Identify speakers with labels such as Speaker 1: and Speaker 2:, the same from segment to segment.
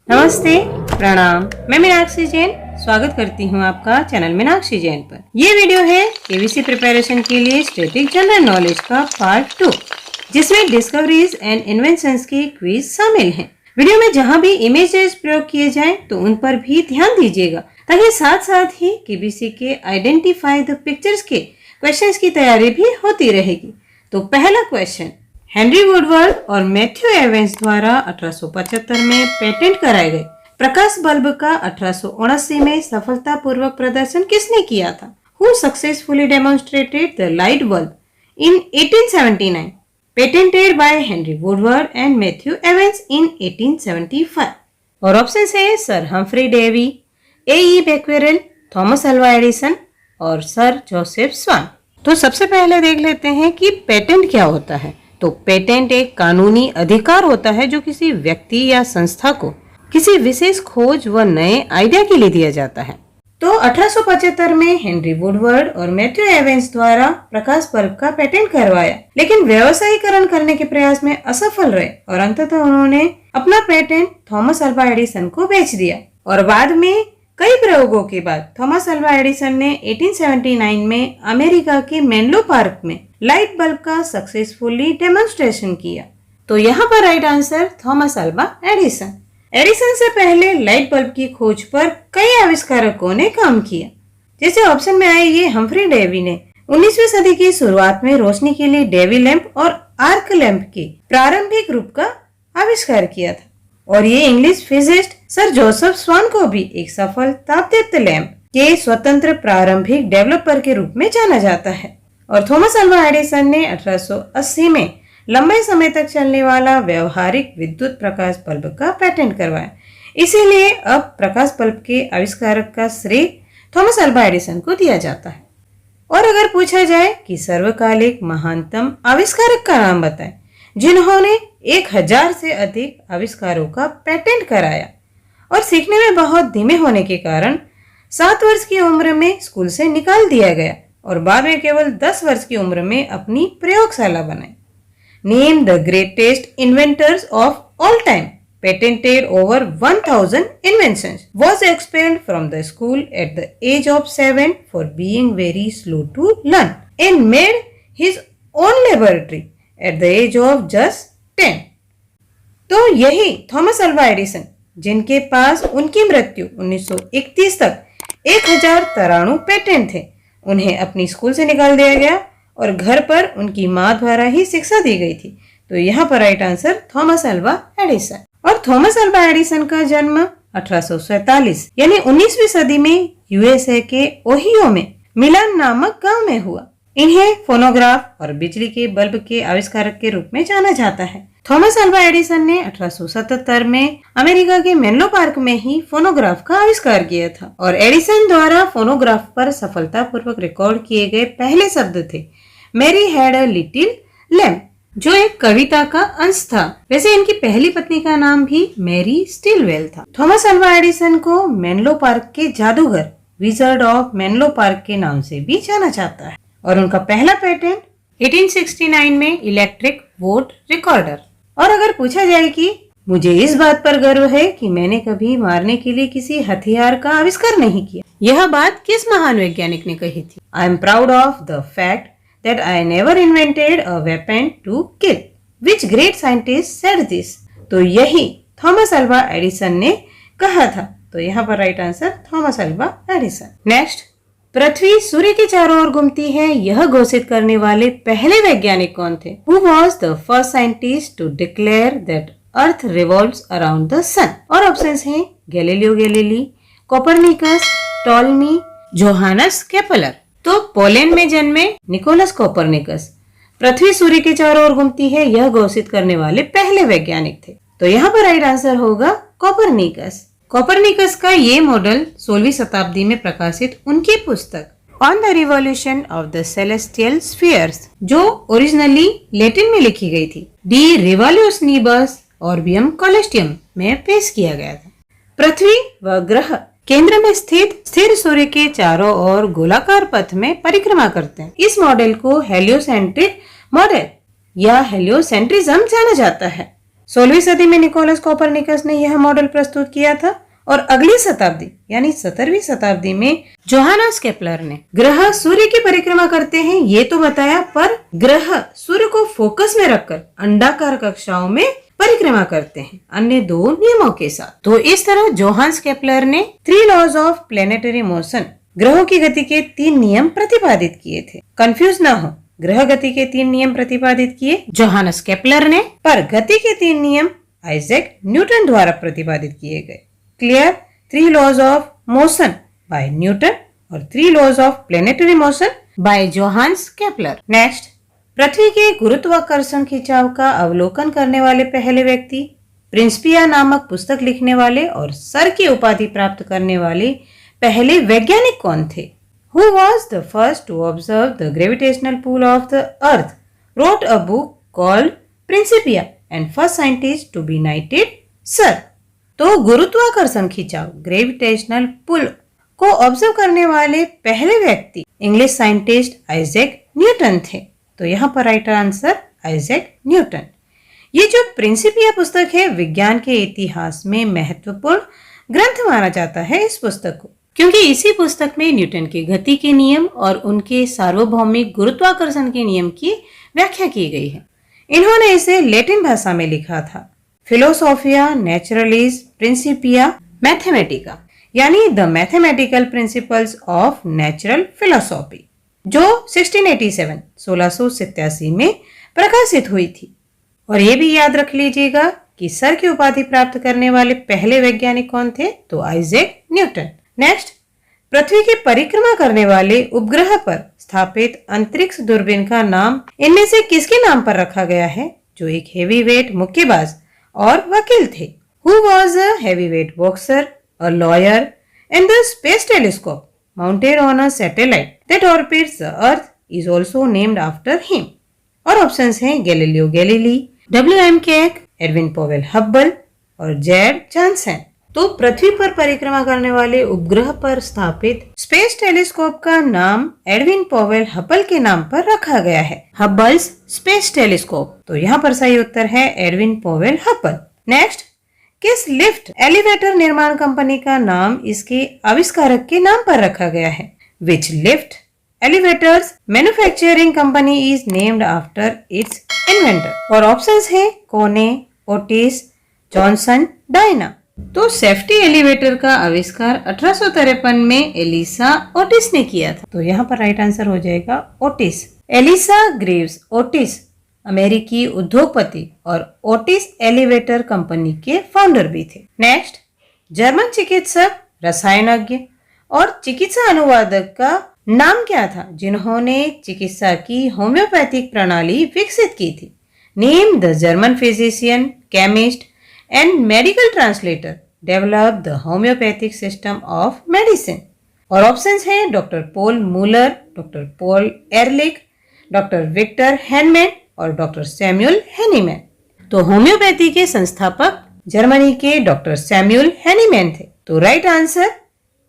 Speaker 1: नमस्ते, प्रणाम। मैं मीनाक्षी जैन स्वागत करती हूँ आपका चैनल मीनाक्षी जैन पर। ये वीडियो है केबीसी प्रिपरेशन के लिए स्टैटिक जनरल नॉलेज का पार्ट 2, जिसमें डिस्कवरीज एंड इन्वेंशंस की क्विज शामिल हैं। वीडियो में जहाँ भी इमेजेस प्रयोग किए जाएं तो उन पर भी ध्यान दीजिएगा, ताकि साथ साथ ही केबीसी के आइडेंटिफाई द पिक्चर्स के क्वेश्चंस की तैयारी भी होती रहेगी। तो पहला क्वेश्चन, हेनरी वुडवर्ड और मैथ्यू एवेंस द्वारा 1875 में पेटेंट कराए गए प्रकाश बल्ब का 1879 में सफलतापूर्वक प्रदर्शन किसने किया था? Who successfully demonstrated the light bulb in 1879? Patented by Henry Woodward and Matthew Evans in 1875. और ऑप्शन है सर हम्फ्री डेवी, ए बेक्वेरेल, थॉमस अल्वा एडिसन और सर जोसेफ स्वान। तो सबसे पहले देख लेते हैं कि पेटेंट क्या होता है। तो पेटेंट एक कानूनी अधिकार होता है जो किसी व्यक्ति या संस्था को किसी विशेष खोज व नए आइडिया के लिए दिया जाता है। तो 1875 में हेनरी वुडवर्ड और मैथ्यू एवेंस द्वारा प्रकाश बल्ब का पेटेंट करवाया, लेकिन व्यवसायीकरण करने के प्रयास में असफल रहे और अंततः उन्होंने अपना पेटेंट थॉमस अल्वा एडिसन को बेच दिया। और बाद में कई प्रयोगों के बाद थॉमस अल्वा एडिसन ने 1879 में अमेरिका के मेनलो पार्क में लाइट बल्ब का सक्सेसफुली डेमोन्स्ट्रेशन किया। तो यहाँ पर right answer Thomas Alva Edison. Edison से पहले लाइट बल्ब की खोज पर कई आविष्कारकों ने काम किया। जैसे ऑप्शन में आए ये हम्फ्री डेवी ने 19वीं सदी की शुरुआत में रोशनी के लिए डेवी लैंप और आर्क लैंप के प्रारंभिक रूप का आविष्कार किया था। और ये इंग्लिश फिजिस्ट सर जोसेफ स्वान को भी एक सफल तापदीप्त लैंप के स्वतंत्र प्रारंभिक डेवलपर के रूप में जाना जाता है। और थॉमस अल्वा एडिसन ने 1880 में लंबे समय तक चलने वाला व्यवहारिक विद्युत प्रकाश बल्ब का पेटेंट करवाया। इसीलिए अब प्रकाश बल्ब के आविष्कारक का श्रेय थॉमस अल्वा एडिसन को दिया जाता है। और अगर पूछा जाए कि सर्वकालिक महानतम आविष्कारक का नाम बताएं जिन्होंने 1000 से अधिक आविष्कारों का पेटेंट कराया और सीखने में बहुत धीमे होने के कारण 7 वर्ष की उम्र में स्कूल से निकाल दिया गया और बाद में केवल 10 वर्ष की उम्र में अपनी प्रयोगशाला बनाई। Name the greatest inventors of all time, patented over 1000 inventions, was expelled from the school at the age of 7 for being very slow to learn and made his own laboratory at the age of just 10. तो यही Thomas Alva Edison, जिनके पास उनकी मृत्यु 1931 तक 1093 patent थे, उन्हें अपनी school से निकाल दिया गया और घर पर उनकी माँ द्वारा ही शिक्षा दी गई थी। तो यहाँ पर right answer Thomas Alva Edison. और थॉमस अल्वा एडिसन का जन्म 1847 यानी 19वीं सदी में यूएसए के ओहियो में मिलान नामक गांव में हुआ। इन्हें फोनोग्राफ और बिजली के बल्ब के आविष्कारक के रूप में जाना जाता है। थॉमस अल्वा एडिसन ने 1877 में अमेरिका के मेनलो पार्क में ही फोनोग्राफ का आविष्कार किया था। और एडिसन द्वारा फोनोग्राफ पर सफलतापूर्वक रिकॉर्ड किए गए पहले शब्द थे Mary had a little lamp, जो एक कविता का अंश था। वैसे इनकी पहली पत्नी का नाम भी मैरी स्टिलवेल था। थॉमस अल्वा एडिसन को मेनलो पार्क के जादूगर, विजर्ड ऑफ मेनलो पार्क के नाम से भी जाना जाता है। और उनका पहला पेटेंट 1869 में इलेक्ट्रिक वोट रिकॉर्डर। और अगर पूछा जाए कि मुझे इस बात पर गर्व है कि मैंने कभी मारने के लिए किसी हथियार का आविष्कार नहीं किया, यह बात किस महान वैज्ञानिक ने कही थी? I am proud of the fact that I never invented a weapon to kill, which great scientist said this? तो यही थॉमस अल्वा एडिसन ने कहा था। तो यहाँ पर right answer Thomas Alva Edison. Next, पृथ्वी सूर्य के चारों ओर घूमती है, यह घोषित करने वाले पहले वैज्ञानिक कौन थे? Who was the first scientist to declare that Earth revolves around the sun? और ऑप्शंस हैं Galileo Galilei, Copernicus, Ptolemy, Johannes Kepler. तो पोलैंड में जन्मे निकोलस कोपरनिकस पृथ्वी सूर्य के चारों ओर घूमती है यह घोषित करने वाले पहले वैज्ञानिक थे। तो यहाँ पर राइट आंसर होगा कोपरनिकस। कोपरनिकस का ये मॉडल 16वीं शताब्दी में प्रकाशित उनकी पुस्तक on the revolution of the celestial spheres, जो ओरिजिनली लैटिन में लिखी गई थी, डी रिवॉल्यूशनिबस ऑर्बियम कोलेस्टियम में पेश किया गया था। पृथ्वी व ग्रह केंद्र में स्थित स्थिर सूर्य के चारों ओर गोलाकार पथ में परिक्रमा करते हैं। इस मॉडल को हेलियोसेंट्रिक मॉडल या हेलियोसेंट्रिज्म जाना जाता है। 16वीं सदी में निकोलस कोपरनिकस ने यह मॉडल प्रस्तुत किया था और अगली शताब्दी यानी 17वीं शताब्दी में जोहानस केपलर ने ग्रह सूर्य की परिक्रमा करते हैं ये तो बताया, पर ग्रह सूर्य को फोकस में रखकर अंडाकार कक्षाओं में परिक्रमा करते हैं अन्य 2 नियमों के साथ। तो इस तरह जोहान्स केपलर ने 3 लॉज ऑफ प्लेनेटरी मोशन, ग्रहों की गति के 3 नियम प्रतिपादित किए थे। कंफ्यूज ना हो, ग्रह गति के 3 नियम प्रतिपादित किए जोहानस केपलर ने, पर गति के 3 नियम आइजैक न्यूटन द्वारा प्रतिपादित किए गए। Clear? 3 laws of motion by Newton और 3 laws of planetary motion by Johannes Kepler. Next, पृथ्वी के गुरुत्वाकर्षण खिंचाव का अवलोकन करने वाले पहले व्यक्ति, प्रिंसिपिया नामक पुस्तक लिखने वाले और सर की उपाधि प्राप्त करने वाले पहले वैज्ञानिक कौन थे? Who was the first to observe the gravitational pull of the earth, wrote a book called Principia and first scientist to be knighted Sir? तो गुरुत्वाकर्षण खिंचाव ग्रेविटेशनल पुल को ऑब्जर्व करने वाले पहले व्यक्ति इंग्लिश साइंटिस्ट आइजैक न्यूटन थे। तो यहाँ पर राइट आंसर आइजैक न्यूटन। ये जो प्रिंसिपिया पुस्तक है विज्ञान के इतिहास में महत्वपूर्ण ग्रंथ माना जाता है इस पुस्तक को, क्योंकि इसी पुस्तक में न्यूटन के गति के नियम और उनके सार्वभौमिक गुरुत्वाकर्षण के नियम की व्याख्या की गई है। इन्होंने इसे लैटिन भाषा में लिखा था। फिलोसोफिया नेचुरलिस प्रिंसिपिया मैथमेटिका, यानी the mathematical principles of natural philosophy, जो 1687 में प्रकाशित हुई थी। और ये भी याद रख लीजिएगा कि सर की उपाधि प्राप्त करने वाले पहले वैज्ञानिक कौन थे? तो आइजैक न्यूटन। नेक्स्ट, पृथ्वी की परिक्रमा करने वाले उपग्रह पर स्थापित अंतरिक्ष दूरबीन का नाम इनमें से किसके नाम पर रखा गया है, जो एक हेवीवेट मुक्केबाज और वकील थे? Who was a heavyweight boxer, a lawyer, and the space telescope mounted on a satellite that orbits the Earth is also named after him? और ऑप्शंस हैं Galileo Galilei, W.M. Cake, Edwin Powell Hubble और Z Johnson. तो पृथ्वी पर परिक्रमा करने वाले उपग्रह पर स्थापित स्पेस टेलीस्कोप का नाम एडविन पॉवेल हब्बल के नाम पर रखा गया है, हब्बल्स स्पेस टेलीस्कोप। तो यहाँ पर सही उत्तर है एडविन पॉवेल हब्बल। नेक्स्ट, किस लिफ्ट एलिवेटर निर्माण कंपनी का नाम इसके आविष्कारक के नाम पर रखा गया है? Which lift elevators manufacturing company is named after its inventor? और ऑप्शंस है कोने, ओटिस, जॉनसन, डायना। तो सेफ्टी एलिवेटर का आविष्कार 1853 में एलिसा ओटिस ने किया था। तो यहाँ पर राइट आंसर हो जाएगा ओटिस। एलिसा ग्रीव्स ओटिस अमेरिकी उद्योगपति और ओटिस एलिवेटर कंपनी के फाउंडर भी थे। नेक्स्ट, जर्मन चिकित्सक, रसायनज्ञ और चिकित्सा अनुवादक का नाम क्या था जिन्होंने चिकित्सा की होम्योपैथिक प्रणाली विकसित की थी? Name the German physician, chemist and medical translator develop the homeopathic system of medicine. और ऑप्शंस हैं doctor Paul Muller, doctor Paul Ehrlich, doctor Victor Hahnemann और डॉक्टर सैमुअल हैनीमैन। तो होम्योपैथी के संस्थापक जर्मनी के डॉक्टर सैमुअल हैनीमैन थे। तो right answer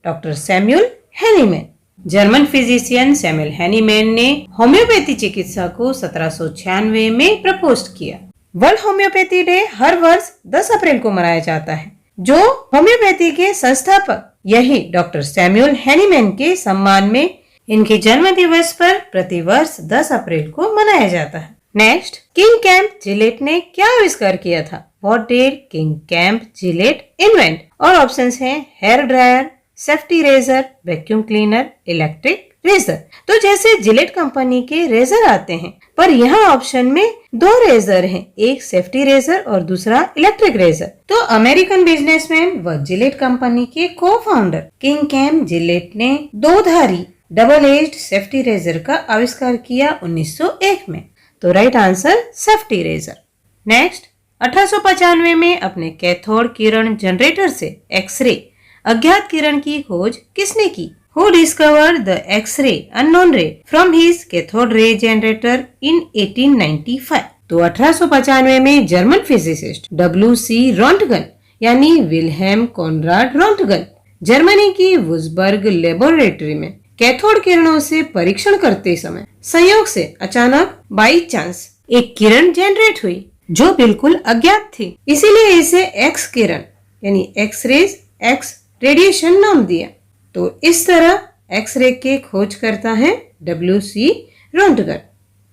Speaker 1: doctor Samuel Hahnemann. German physician Samuel Hahnemann ने होम्योपैथी चिकित्सा को 1796 में प्रपोज किया। वर्ल्ड होम्योपैथी डे हर वर्ष 10 अप्रैल को मनाया जाता है, जो होम्योपैथी के संस्थापक यही डॉक्टर सैमुअल हैनीमैन के सम्मान में इनके जन्म दिवस पर प्रतिवर्ष 10 अप्रैल को मनाया जाता है। नेक्स्ट, किंग कैंप जिलेट ने क्या आविष्कार किया था? What did King Camp Gillette invent? और ऑप्शंस हैं hair dryer, safety razor, vacuum cleaner, electric razor. तो जैसे जिलेट कंपनी के रेजर आते हैं, पर यहाँ ऑप्शन में 2 रेजर हैं, एक सेफ्टी रेजर और दूसरा इलेक्ट्रिक रेजर। तो अमेरिकन बिजनेसमैन व जिलेट कंपनी के को फाउंडर किंग कैम जिलेट ने 2-धारी डबल एज्ड सेफ्टी रेजर का आविष्कार किया 1901 में। तो right answer safety razor. Next, 1895 में अपने कैथोड किरण जनरेटर से एक्सरे अज्ञात किरण की खोज किसने की? Who discovered the X-ray unknown ray from his cathode ray generator in 1895? तो 1895 में जर्मन फिजिसिस्ट W.C. रोंटगन यानी विल्हेम कॉनराड रोंटगन जर्मनी की वुज़बर्ग लेबोरेटरी में कैथोड किरणों से परीक्षण करते समय संयोग से अचानक बाई चांस एक किरण जनरेट हुई, जो बिल्कुल अज्ञात थी। इसीलिए इसे एक्स किरण यानी एक्स रेज, एक्स रेडिएशन नाम दिया। तो इस तरह एक्सरे के खोज करता है WC रोंटगन।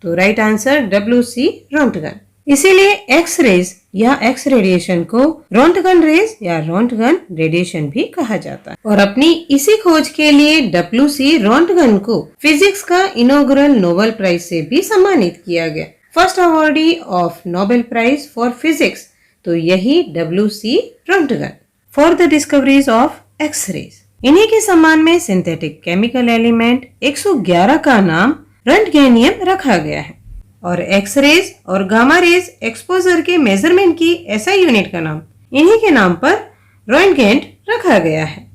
Speaker 1: तो राइट आंसर WC रोंटगन। इसीलिए एक्स रेज या एक्स रेडिएशन को रोंटगन रेज या रोंटगन रेडिएशन भी कहा जाता है। और अपनी इसी खोज के लिए WC रोंटगन को फिजिक्स का इनॉग्रल नोबेल प्राइज से भी सम्मानित किया गया। First awardee of Nobel prize for physics तो यही WC Rontgen for the discoveries of X rays. इन्हीं के सम्मान में सिंथेटिक केमिकल एलिमेंट 111 का नाम रंटगेनियम रखा गया है। और एक्स रेज और गामा रेज एक्सपोजर के मेजरमेंट की SI यूनिट का नाम इन्हीं के नाम पर रोंटगेन रखा गया है।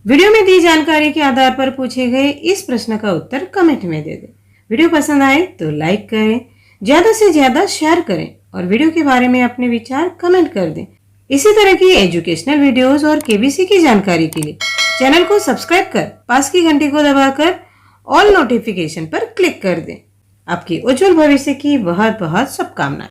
Speaker 1: वीडियो में दी जानकारी के आधार पर पूछे गए इस प्रश्न का उत्तर कमेंट में दे दें। वीडियो पसंद आए तो लाइक करें, ज्यादा से ज्यादा शेयर करें और वीडियो के बारे में अपने विचार कमेंट कर दें। इसी तरह की एजुकेशनल वीडियोस और KBC की जानकारी के लिए चैनल को सब्सक्राइब कर पास की घंटी को दबाकर ऑल नोटिफिकेशन पर क्लिक कर दें। आपकी उज्जवल भविष्य की बहुत बहुत शुभकामनाएं।